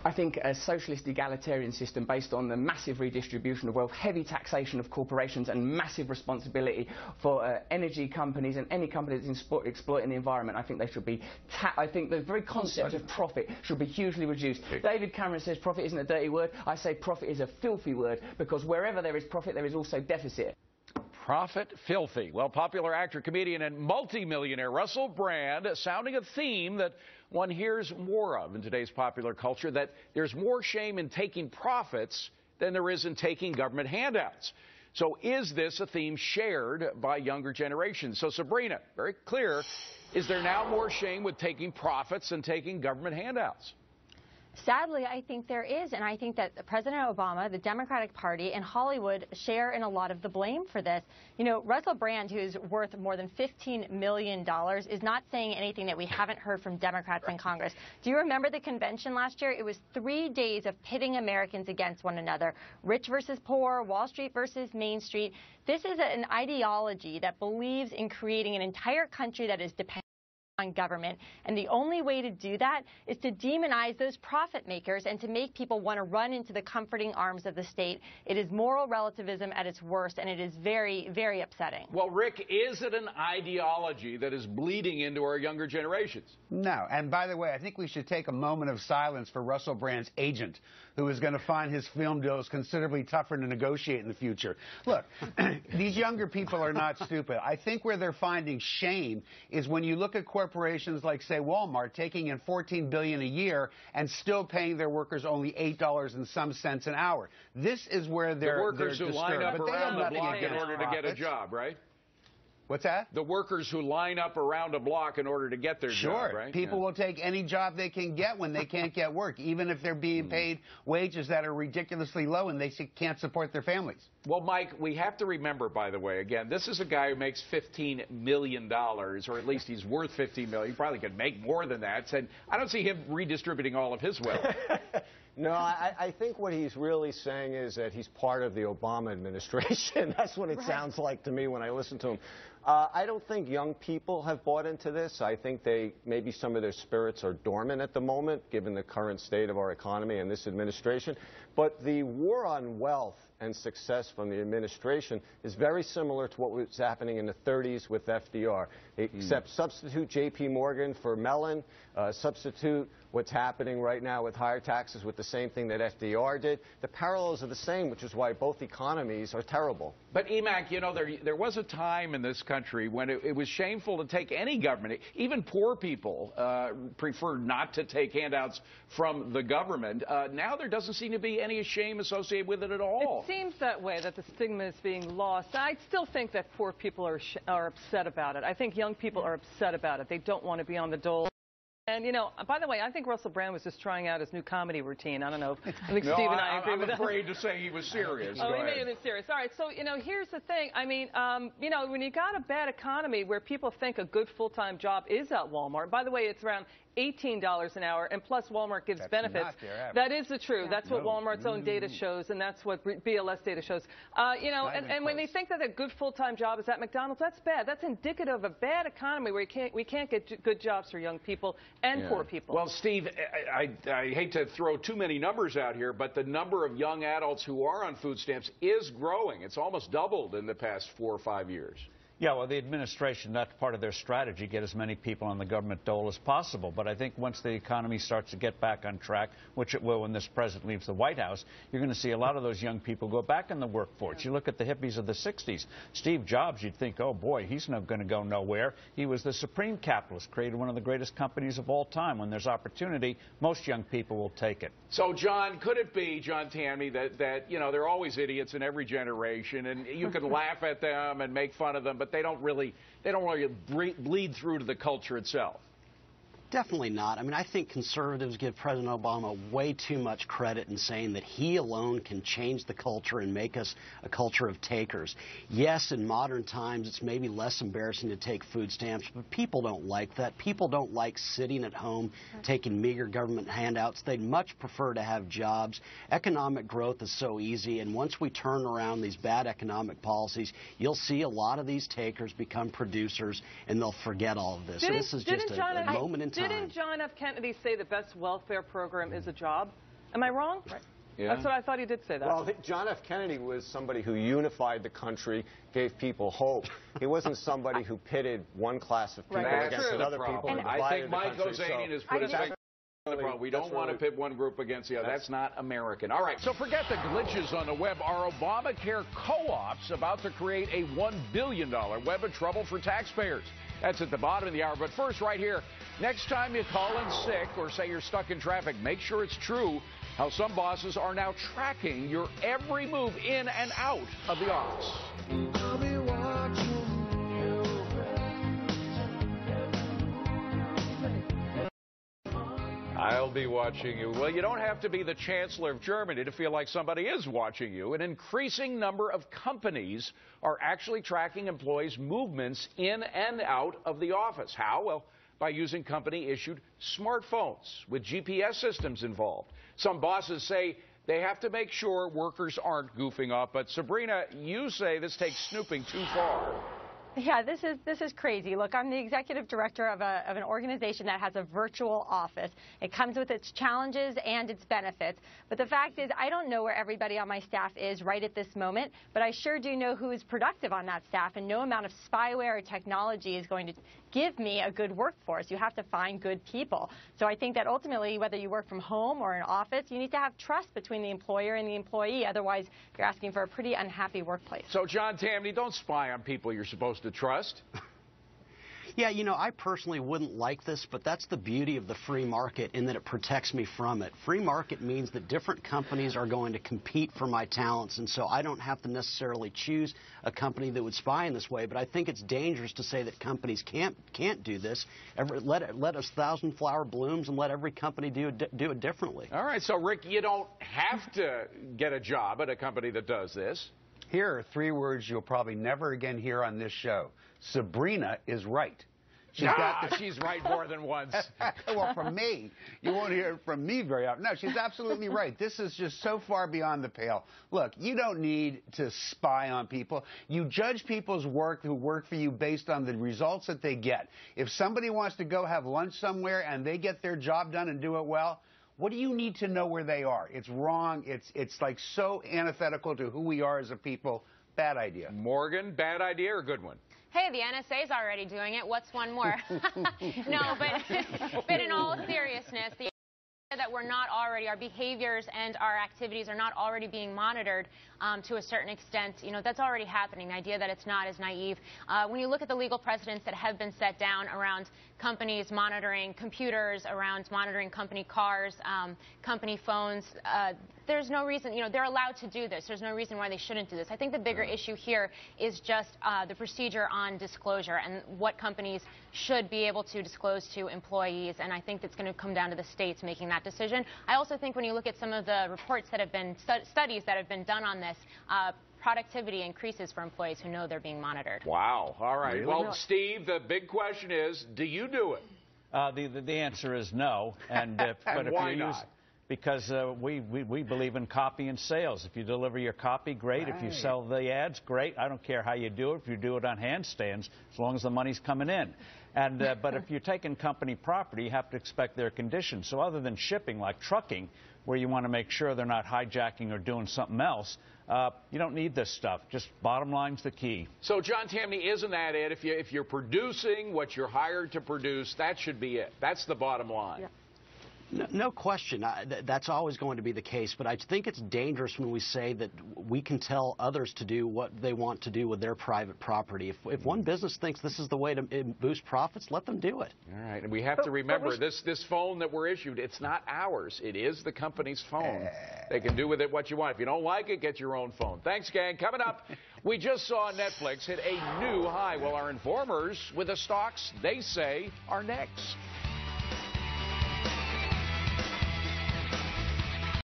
I think a socialist egalitarian system based on the massive redistribution of wealth, heavy taxation of corporations and massive responsibility for energy companies and any company that's exploiting the environment, I think they should be I think the very concept of profit should be hugely reduced. David Cameron says profit isn't a dirty word. I say profit is a filthy word, because wherever there is profit there is also deficit. Profit filthy. Well, popular actor, comedian, and multimillionaire Russell Brand sounding a theme that one hears more of in today's popular culture, that there's more shame in taking profits than there is in taking government handouts. So is this a theme shared by younger generations? So Sabrina, very clear, is there now more shame with taking profits than taking government handouts? Sadly, I think there is, and I think that President Obama, the Democratic Party, and Hollywood share in a lot of the blame for this. You know, Russell Brand, who's worth more than $15 million, is not saying anything that we haven't heard from Democrats in Congress. Do you remember the convention last year? It was 3 days of pitting Americans against one another, rich versus poor, Wall Street versus Main Street. This is an ideology that believes in creating an entire country that is dependent on government, and the only way to do that is to demonize those profit makers and to make people want to run into the comforting arms of the state. It is moral relativism at its worst, and it is very, very upsetting. Well, Rick, is it an ideology that is bleeding into our younger generations? No. And by the way, I think we should take a moment of silence for Russell Brand's agent, who is going to find his film deals considerably tougher to negotiate in the future. Look, these younger people are not stupid. I think where they're finding shame is when you look at corporations like, say, Walmart, taking in $14 billion a year and still paying their workers only $8 and some cents an hour. This is where they're the workers who disturbed. line up But around the block in order to get a job, right? What's that? The workers who line up around a block in order to get their job, right? People will take any job they can get when they can't get work, even if they're being paid wages that are ridiculously low and they can't support their families. Well, Mike, we have to remember, by the way, again, this is a guy who makes $15 million, or at least he's worth $15 million. He probably could make more than that. And I don't see him redistributing all of his wealth. No, I think what he's really saying is that he's part of the Obama administration. That's what it sounds like to me when I listen to him. I don't think young people have bought into this. I think maybe some of their spirits are dormant at the moment, given the current state of our economy and this administration. But the war on wealth and success from the administration is very similar to what was happening in the 30s with FDR. Except substitute J.P. Morgan for Mellon, substitute what's happening right now with higher taxes with the same thing that FDR did. The parallels are the same, which is why both economies are terrible. But, Emac, you know, there was a time in this country when it was shameful to take any government. Even poor people preferred not to take handouts from the government. Now there doesn't seem to be any shame associated with it at all. It seems that way, that the stigma is being lost. I still think that poor people are upset about it. I think young people are upset about it. They don't want to be on the dole. And, you know, by the way, I think Russell Brand was just trying out his new comedy routine. I don't know. I think Steve and I agree with that. I'm afraid to say he was serious. Oh, he may have been serious. All right, so, you know, here's the thing. I mean, you know, when you got a bad economy where people think a good full-time job is at Walmart, by the way, it's around $18 an hour, and plus Walmart gives benefits. That is the truth. That's what Walmart's own data shows, and that's what BLS data shows. You know, and when they think that a good full-time job is at McDonald's, that's bad. That's indicative of a bad economy where we can't get good jobs for young people and poor people. Well, Steve, I hate to throw too many numbers out here, but the number of young adults who are on food stamps is growing. It's almost doubled in the past 4 or 5 years. Yeah, well, the administration, that's part of their strategy, get as many people on the government dole as possible. But I think once the economy starts to get back on track, which it will when this president leaves the White House, you're going to see a lot of those young people go back in the workforce. You look at the hippies of the 60s. Steve Jobs, you'd think, oh, boy, he's not going to go nowhere. He was the supreme capitalist, created one of the greatest companies of all time. When there's opportunity, most young people will take it. So, John, could it be, John Tammy, that you know, there are always idiots in every generation, and you can laugh at them and make fun of them, but they don't really bleed through to the culture itself? Definitely not. I mean, I think conservatives give President Obama way too much credit in saying that he alone can change the culture and make us a culture of takers. Yes, in modern times, it's maybe less embarrassing to take food stamps, but people don't like that. People don't like sitting at home taking meager government handouts. They'd much prefer to have jobs. Economic growth is so easy, and once we turn around these bad economic policies, you'll see a lot of these takers become producers, and they'll forget all of this. So this is just a moment in time. Didn't John F. Kennedy say the best welfare program is a job? Am I wrong? Right. Yeah. That's what I thought he did say that. Well, John F. Kennedy was somebody who unified the country, gave people hope. He wasn't somebody who pitted one class of people against another people. And I think Mike Ozanian has put his finger on the problem. We don't want to pit one group against the other. That's not American. All right, so forget the glitches on the web. Are Obamacare co-ops about to create a $1 billion web of trouble for taxpayers? That's at the bottom of the hour. But first, right here, next time you call in sick or say you're stuck in traffic, make sure it's true how some bosses are now tracking your every move in and out of the office. I'll be watching you. I'll be watching you. Well, you don't have to be the Chancellor of Germany to feel like somebody is watching you. An increasing number of companies are actually tracking employees' movements in and out of the office. How? Well, by using company-issued smartphones with GPS systems involved. Some bosses say they have to make sure workers aren't goofing off. But, Sabrina, you say this takes snooping too far. Yeah, this is crazy. Look, I'm the executive director of an organization that has a virtual office. It comes with its challenges and its benefits. But the fact is, I don't know where everybody on my staff is right at this moment, but I sure do know who is productive on that staff, and no amount of spyware or technology is going to give me a good workforce. You have to find good people. So I think that ultimately, whether you work from home or in office, you need to have trust between the employer and the employee. Otherwise, you're asking for a pretty unhappy workplace. So, John Tamny, don't spy on people you're supposed to trust. Yeah, you know, I personally wouldn't like this, but that's the beauty of the free market in that it protects me from it. Free market means that different companies are going to compete for my talents, and so I don't have to necessarily choose a company that would spy in this way. But I think it's dangerous to say that companies can't do this. Let us thousand flower blooms and let every company do it differently. All right, so Rick, you don't have to get a job at a company that does this. Here are 3 words you'll probably never again hear on this show. Sabrina is right. She's right more than once. Well, from me. You won't hear it from me very often. No, she's absolutely right. This is just so far beyond the pale. Look, you don't need to spy on people. You judge people's work who work for you based on the results that they get. If somebody wants to go have lunch somewhere and they get their job done and do it well, what do you need to know where they are? It's wrong. It's like so antithetical to who we are as a people. Bad idea. Morgan, bad idea or good one? Hey, the NSA's already doing it. What's one more? No, but in all seriousness, the idea that we're not already, our behaviors and our activities are not already being monitored to a certain extent, you know, that's already happening. The idea that it's not is naive. When you look at the legal precedents that have been set down around companies monitoring computers, around monitoring company cars, company phones, there's no reason, you know, they're allowed to do this. There's no reason why they shouldn't do this. I think the bigger issue here is just the procedure on disclosure and what companies should be able to disclose to employees. And I think it's going to come down to the states making that decision. I also think when you look at some of the reports that have been, studies that have been done on this, productivity increases for employees who know they're being monitored. Wow. All right. Really? Well, Steve, the big question is, do you do it? The answer is no. And and but why if you use, not? because we believe in copy and sales. If you deliver your copy, great. Right. If you sell the ads, great. I don't care how you do it. If you do it on handstands, as long as the money's coming in. And but if you're taking company property, you have to expect their conditions. So other than shipping, like trucking, where you want to make sure they're not hijacking or doing something else, you don't need this stuff. Just bottom line's the key. So, John Tamny, isn't that it? If you're producing what you're hired to produce, that should be it. That's the bottom line. Yeah. No question. That's always going to be the case. But I think it's dangerous when we say that we can tell others to do what they want to do with their private property. If one business thinks this is the way to boost profits, let them do it. All right. And we have to remember, this phone that we're issued, it's not ours. It is the company's phone. They can do with it what you want. If you don't like it, get your own phone. Thanks, gang. Coming up, we just saw Netflix hit a new high. Well, our informers with the stocks they say are next.